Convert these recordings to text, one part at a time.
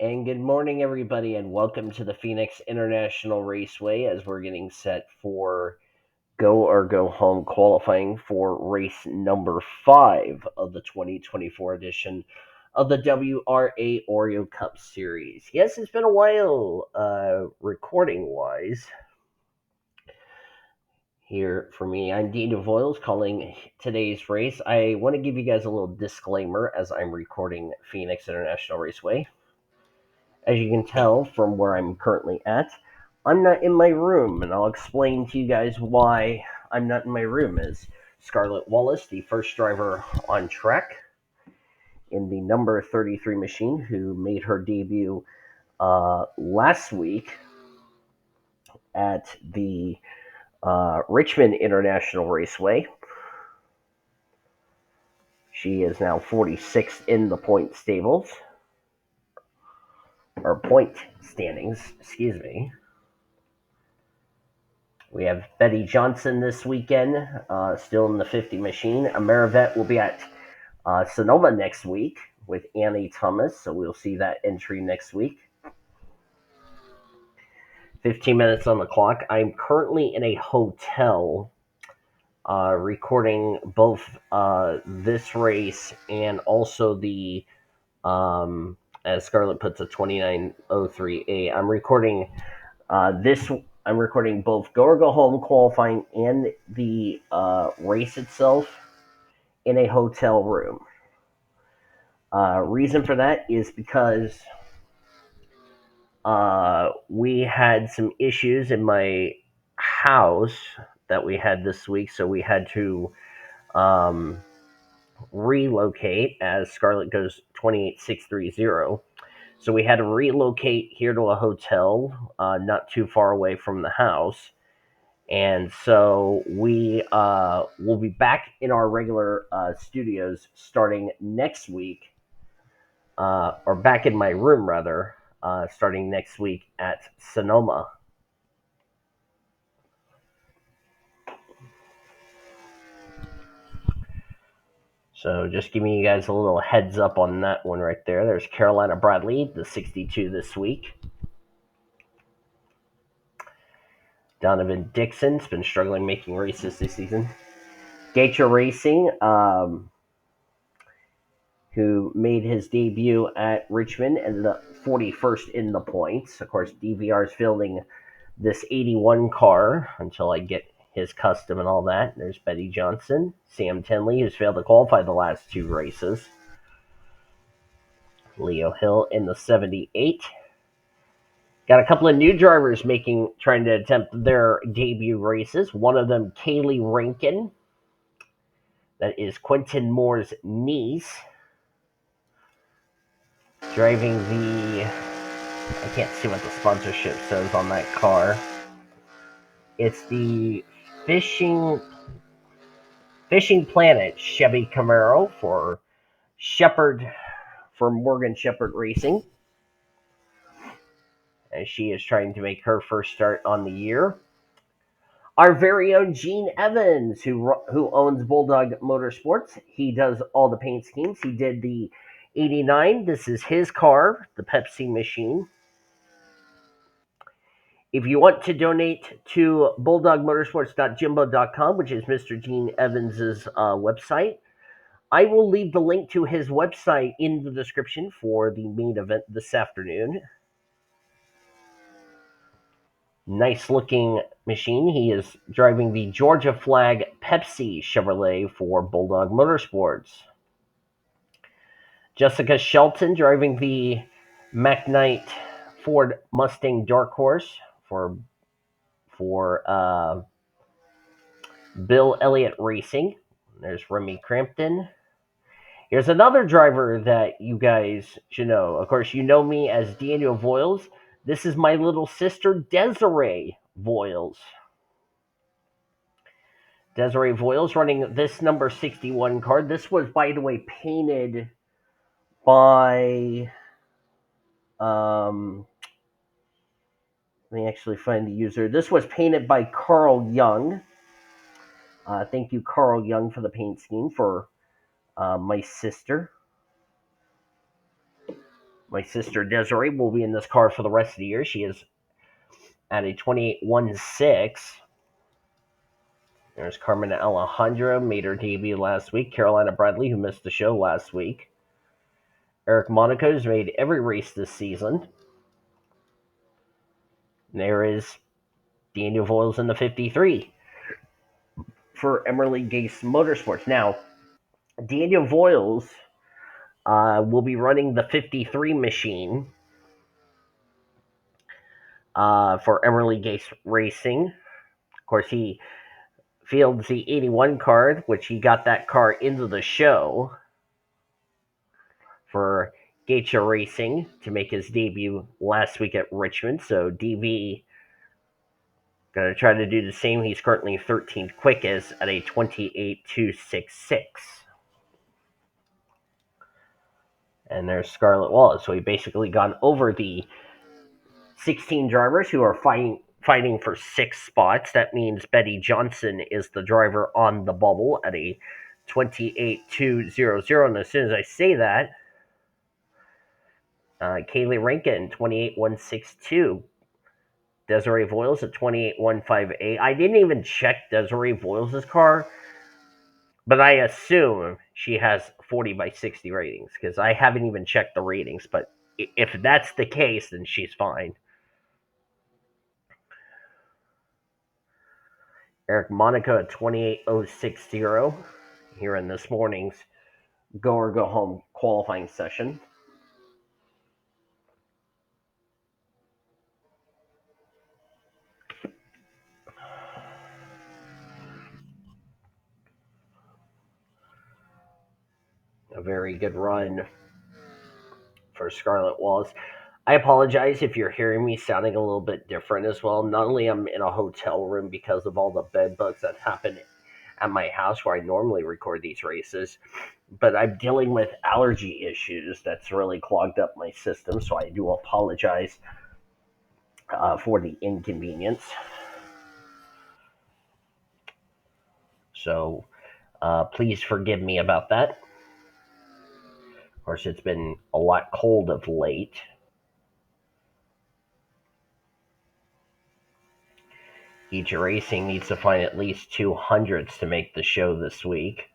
And good morning, everybody, and welcome to the Phoenix International Raceway as we're getting set for Go or Go Home qualifying for race number 5 of the 2024 edition of the WRA Oreo Cup Series. Yes, it's been a while recording wise here for me. I'm Daniel Voiles calling today's race. I want to give you guys a little disclaimer as I'm recording Phoenix International Raceway. As you can tell from where I'm currently at, I'm not in my room, and I'll explain to you guys why I'm not in my room. As Scarlett Wallace, the first driver on track in the number 33 machine, who made her debut last week at the Richmond International Raceway. She is now 46th in the point stables, or point standings, excuse me. We have Betty Johnson this weekend, still in the 50 machine. Amerivet will be at Sonoma next week with Annie Thomas, so we'll see that entry next week. 15 minutes on the clock. I'm currently in a hotel recording both this race and also the, as Scarlett puts it, 2903A. I'm recording both Go or Go Home qualifying and the race itself in a hotel room. Reason for that is because we had some issues in my house that we had this week, so we had to relocate as Scarlett goes 28630. So we had to relocate here to a hotel not too far away from the house. And so we will be back in our regular studios starting next week, or back in my room rather, starting next week at Sonoma. So just giving you guys a little heads up on that one right there. There's Carolina Bradley, the 62 this week. Donovan Dixon's been struggling making races this season. GOGH Racing, who made his debut at Richmond, ended up 41st in the points. Of course, DVR is fielding this 81 car until I get his custom and all that. There's Betty Johnson, Sam Tinley, who's failed to qualify the last 2 races. Leo Hill in the 78. Got a couple of new drivers trying to attempt their debut races. One of them, Kaylee Rankin. That is Quentin Moore's niece. Driving I can't see what the sponsorship says on that car. It's the Fishing Planet Chevy Camaro for Morgan Shepherd Racing, as she is trying to make her first start on the year. Our very own Gene Evans, who owns Bulldog Motorsports. He does all the paint schemes. He did the 89. This is his car, the Pepsi machine. If you want to donate to bulldogmotorsports.jimbo.com, which is Mr. Gene Evans's website, I will leave the link to his website in the description for the main event this afternoon. Nice looking machine. He is driving the Georgia flag Pepsi Chevrolet for Bulldog Motorsports. Jessica Shelton driving the McKnight Ford Mustang Dark Horse for Bill Elliott Racing. There's Remy Crampton. Here's another driver that you guys should know. Of course, you know me as Daniel Voiles. This is my little sister, Desiree Voiles. Desiree Voiles running this number 61 card. This was, by the way, painted by... let me actually find the user. This was painted by Carl Young. Thank you, Carl Young, for the paint scheme for my sister. My sister Desiree will be in this car for the rest of the year. She is at a 28.16. There's Carmen Alejandra, made her debut last week. Carolina Bradley, who missed the show last week. Eric Monaco's made every race this season. And there is Daniel Voiles in the 53 for Emmerly Gase Motorsports. Now, Daniel Voiles will be running the 53 machine for Emmerly Gase Racing. Of course, he fields the 81 card, which he got that car into the show for GOGH Racing to make his debut last week at Richmond. So DV going to try to do the same. He's currently 13th quickest at a 28.266. And there's Scarlett Wallace. So he basically gone over the 16 drivers who are fighting for 6 spots. That means Betty Johnson is the driver on the bubble at a 28.200. And as soon as I say that, Kaylee Rankin, 28.162. Desiree Voiles at 28.158. I didn't even check Desiree Voiles' car, but I assume she has 40/60 ratings because I haven't even checked the ratings. But if that's the case, then she's fine. Eric Monaco at 28.060 here in this morning's Go or Go Home qualifying session. A very good run for Scarlett Wallace. I apologize if you're hearing me sounding a little bit different as well. Not only I'm in a hotel room because of all the bed bugs that happen at my house where I normally record these races, but I'm dealing with allergy issues that's really clogged up my system, so I do apologize for the inconvenience. So please forgive me about that. Of course, it's been a lot cold of late. Each racing needs to find at least 200s to make the show this week.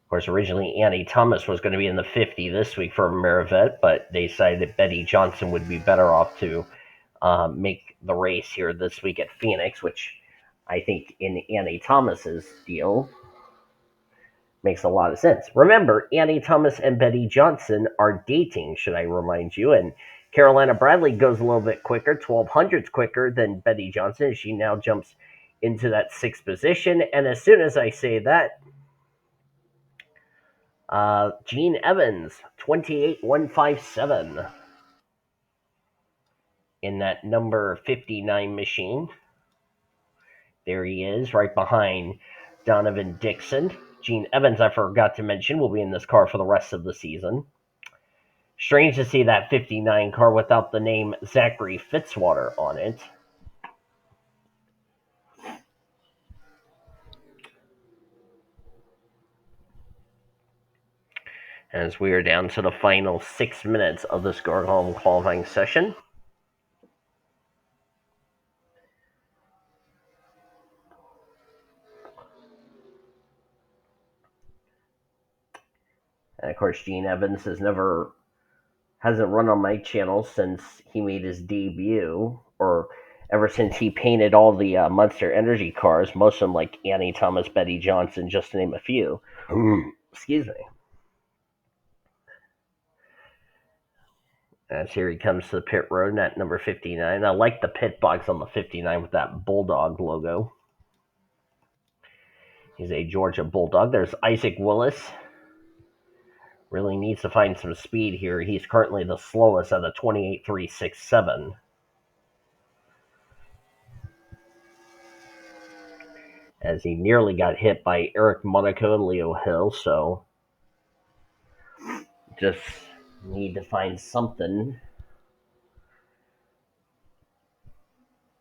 Of course, originally Annie Thomas was going to be in the 50 this week for Merivet, but they decided that Betty Johnson would be better off to make the race here this week at Phoenix, which I think in Annie Thomas's deal makes a lot of sense. Remember, Annie Thomas and Betty Johnson are dating, should I remind you, and Carolina Bradley goes a little bit quicker, 1200s quicker than Betty Johnson. She now jumps into that 6th position, and as soon as I say that, Gene Evans, 28.157 in that number 59 machine. There he is, right behind Donovan Dixon. Gene Evans, I forgot to mention, will be in this car for the rest of the season. Strange to see that 59 car without the name Zachary Fitzwater on it. As we are down to the final 6 minutes of this Go Home qualifying session. And of course, Gene Evans hasn't run on my channel since he made his debut, or ever since he painted all the Monster Energy cars, most of them like Annie Thomas, Betty Johnson, just to name a few. Excuse me. As here he comes to the pit road at number 59. I like the pit box on the 59 with that Bulldog logo. He's a Georgia Bulldog. There's Isaac Willis. Really needs to find some speed here. He's currently the slowest at a 28.367. As he nearly got hit by Eric Monaco and Leo Hill, so just need to find something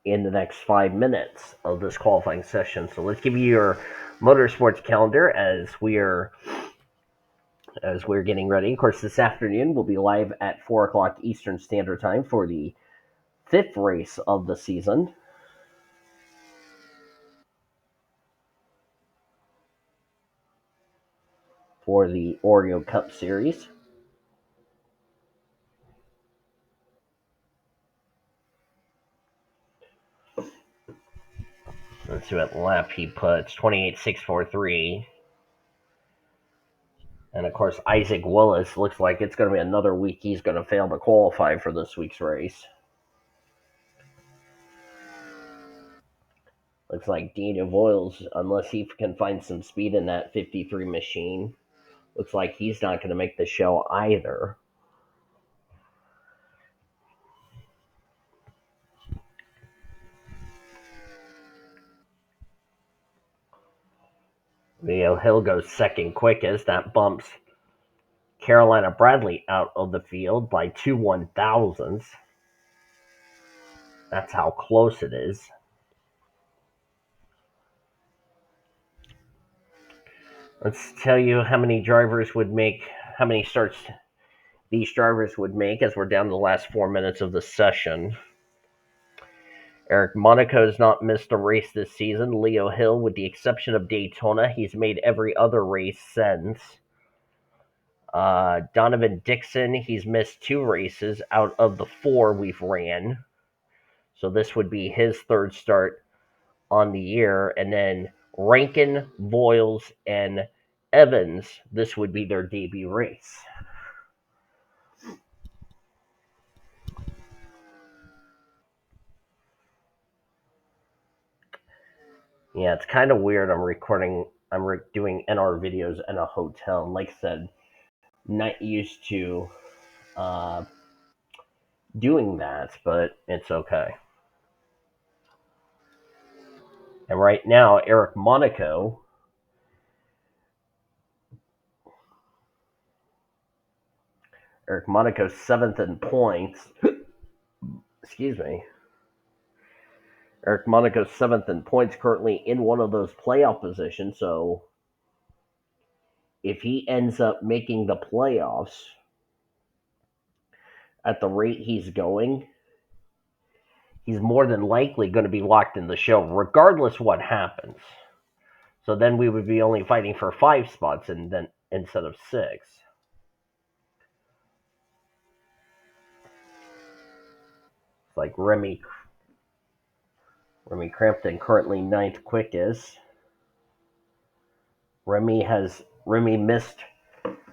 in the next 5 minutes of this qualifying session. So let's give you your motorsports calendar as we are as we're getting ready. Of course, this afternoon we'll be live at 4 o'clock Eastern Standard Time for the fifth race of the season. For the Oreo Cup Series. Let's see what lap he puts. 28.643. And of course, Isaac Willis looks like it's going to be another week he's going to fail to qualify for this week's race. Looks like Dean Voiles, unless he can find some speed in that 53 machine, looks like he's not going to make the show either. Leo Hill goes second quickest. That bumps Carolina Bradley out of the field by 2/1000ths. That's how close it is. Let's tell you how many starts these drivers would make as we're down to the last 4 minutes of the session. Eric Monaco has not missed a race this season. Leo Hill, with the exception of Daytona, he's made every other race since. Donovan Dixon, he's missed 2 races out of the 4 we've ran. So this would be his third start on the year. And then Rankin, Voiles, and Evans, this would be their debut race. Yeah, it's kind of weird. I'm doing NR videos in a hotel. And like I said, not used to uh, doing that, but it's okay. And right now, Eric Monaco's seventh in points. Excuse me. Eric Monaco's seventh in points, currently in one of those playoff positions. So if he ends up making the playoffs at the rate he's going, he's more than likely going to be locked in the show, regardless what happens. So then we would be only fighting for 5 spots and then instead of 6. It's like Remy Crampton currently ninth quickest. Remy missed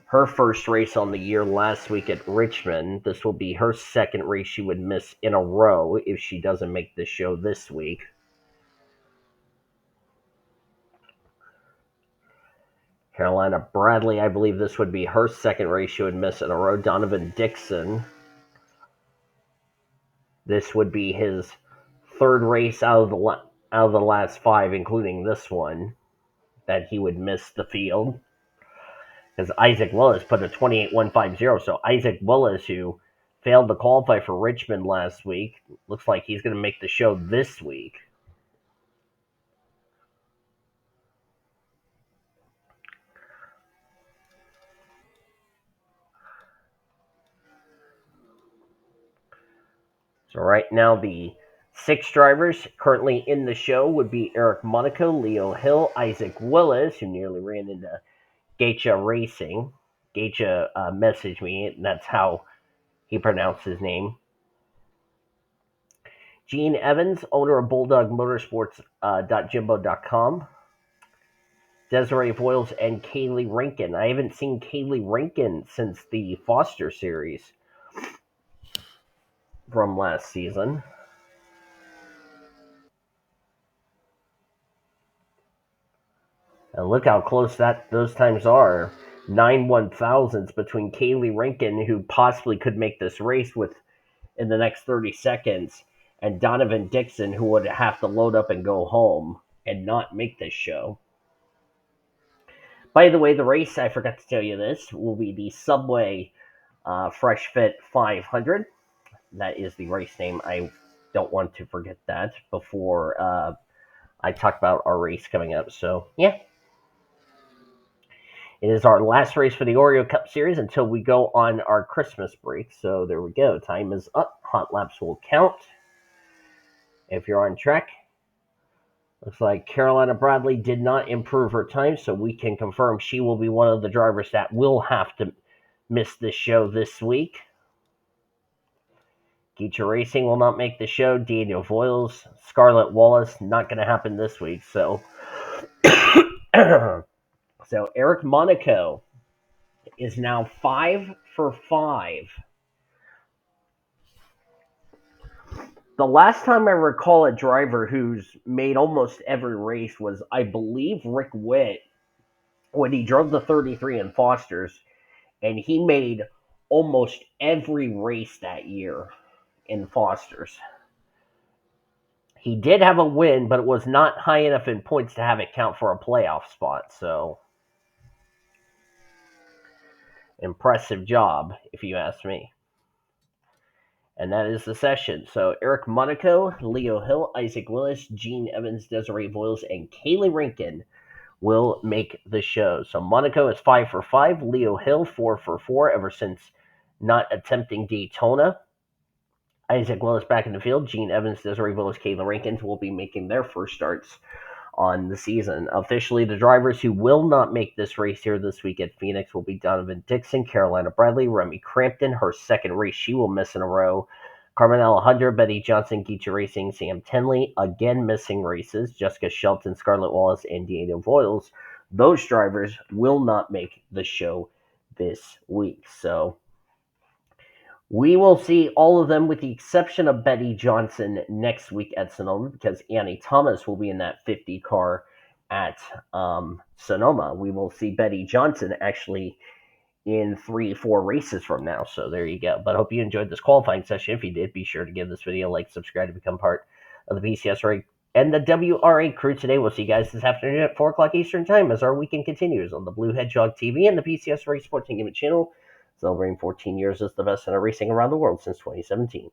her first race on the year last week at Richmond. This will be her second race she would miss in a row if she doesn't make the show this week. Carolina Bradley, I believe this would be her second race she would miss in a row. Donovan Dixon, this would be his third race out of the last 5, including this one, that he would miss the field. Because Isaac Willis put a 28.150. So Isaac Willis, who failed to qualify for Richmond last week, looks like he's going to make the show this week. So right now, the 6 drivers currently in the show would be Eric Monaco, Leo Hill, Isaac Willis, who nearly ran into GOGH Racing. GOGH messaged me, and that's how he pronounced his name. Gene Evans, owner of Bulldog Motorsports .jimbo.com. Desiree Voiles and Kaylee Rankin. I haven't seen Kaylee Rankin since the Foster series from last season. And look how close those times are. 9/1000ths between Kaylee Rankin, who possibly could make this race in the next 30 seconds, and Donovan Dixon, who would have to load up and go home and not make this show. By the way, the race, I forgot to tell you this, will be the Subway Fresh Fit 500. That is the race name. I don't want to forget that before I talk about our race coming up. So, yeah. It is our last race for the Oreo Cup Series until we go on our Christmas break. So there we go. Time is up. Hot laps will count. If you're on track, looks like Carolina Bradley did not improve her time, so we can confirm she will be one of the drivers that will have to miss the show this week. GOGH Racing will not make the show. Daniel Voiles, Scarlett Wallace, not going to happen this week. So, so Eric Monaco is now 5 for 5. The last time I recall a driver who's made almost every race was, I believe, Rick Witt when he drove the 33 in Foster's, and he made almost every race that year in Foster's. He did have a win, but it was not high enough in points to have it count for a playoff spot. So, impressive job, if you ask me. And that is the session. So, Eric Monaco, Leo Hill, Isaac Willis, Gene Evans, Desiree Voiles, and Kaylee Rankin will make the show. So, Monaco is 5 for 5. Leo Hill, 4 for 4 ever since not attempting Daytona. Isaac Willis back in the field. Gene Evans, Desiree Willis, Kayla Rankins will be making their first starts on the season. Officially, the drivers who will not make this race here this week at Phoenix will be Donovan Dixon, Carolina Bradley, Remy Crampton, her second race she will miss in a row, Carmen Alejandra, Betty Johnson, GOGH Racing, Sam Tenley, again missing races, Jessica Shelton, Scarlett Wallace, and Daniel Voiles. Those drivers will not make the show this week. So, we will see all of them with the exception of Betty Johnson next week at Sonoma because Annie Thomas will be in that 50 car at Sonoma. We will see Betty Johnson actually in 3-4 races from now. So there you go. But I hope you enjoyed this qualifying session. If you did, be sure to give this video a like, subscribe to become part of the PCSRA and the WRA crew today. We'll see you guys this afternoon at 4 o'clock Eastern Time as our weekend continues on the Blue Hedgehog TV and the PCSRA Sports and Gaming channel, celebrating 14 years as the best in racing around the world since 2017.